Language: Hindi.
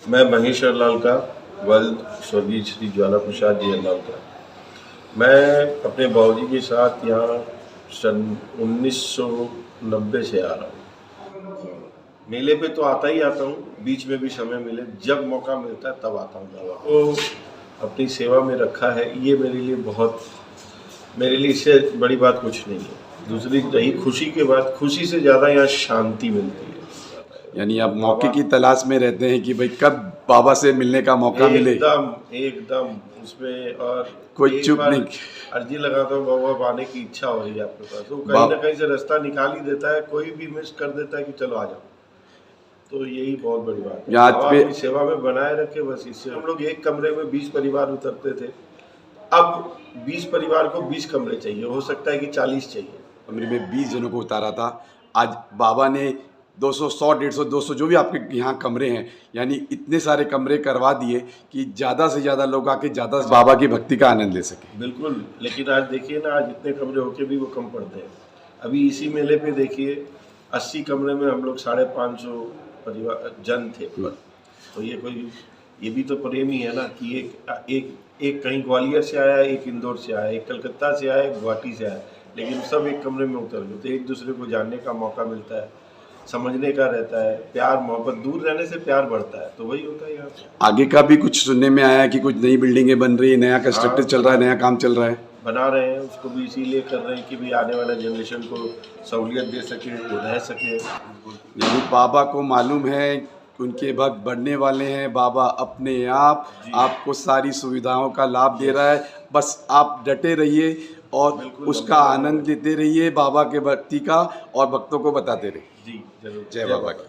मैं महेश्वर लाल का वल्द स्वर्गीय श्री ज्वाला प्रसाद जी लाल का। मैं अपने बाबूजी के साथ यहाँ सन 1990 से आ रहा हूँ। मेले पे तो आता ही आता हूँ, बीच में भी समय मिले जब मौका मिलता है तब आता हूँ। बाबा को अपनी सेवा में रखा है, ये मेरे लिए इससे बड़ी बात कुछ नहीं है। दूसरी रही खुशी के बाद, खुशी से ज़्यादा यहाँ शांति मिलती है। यानी आप मौके की तलाश में रहते हैं कि भाई कब बाबा से मिलने का मौका मिले। एकदम उसमें। और कोई एक चुप बार नहीं। अर्जी लगाता हूँ, बाबा आने की इच्छा हो रही है आपके पास, तो कहीं ना कहीं से रास्ता निकाल ही देता है, कोई भी मिस कर देता है कि चलो आ जाओ। तो यही बहुत बड़ी बात है, बाबा अपनी सेवा में बनाए रखे। बस इससे हम लोग एक कमरे में 20 परिवार उतरते थे, अब 20 परिवार को 20 कमरे चाहिए, हो सकता है कि 40 चाहिए। कमरे में 20 जनों को उतारा था। आज बाबा ने 200, 100, 150, 200 जो भी आपके यहाँ कमरे हैं, यानी इतने सारे कमरे करवा दिए कि ज़्यादा से ज़्यादा लोग आके ज़्यादा से बाबा की भक्ति का आनंद ले सके। बिल्कुल, लेकिन आज देखिए ना, आज इतने कमरे होके भी वो कम पड़ते हैं। अभी इसी मेले पे देखिए 80 कमरे में हम लोग 550 परिवार जन थे। तो ये भी तो प्रेम ही है ना कि एक कहीं ग्वालियर से आया, एक इंदौर से आया, एक कलकत्ता से आया, एक गुवाहाटी से आया, लेकिन सब एक कमरे में उतर गए। तो एक दूसरे को जानने का मौका मिलता है, समझने का रहता है, प्यार मोहब्बत, दूर रहने से प्यार बढ़ता है। तो वही होता है यहाँ पे। आगे का भी कुछ सुनने में आया है कि कुछ नई बिल्डिंगें बन रही है, नया कंस्ट्रक्शन चल रहा है, नया काम चल रहा है। बना रहे हैं, उसको भी इसीलिए कर रहे हैं कि भी आने वाले जनरेशन को सहूलियत दे सके, वो रह सके। यानी बाबा को मालूम है उनके भक्त बढ़ने वाले हैं, बाबा अपने आप आपको सारी सुविधाओं का लाभ दे रहा है। बस आप डटे रहिए और उसका आनंद लेते रहिए, बाबा के भक्ति का, और भक्तों को बताते रहिए। जी जरूर। जय बाबा की।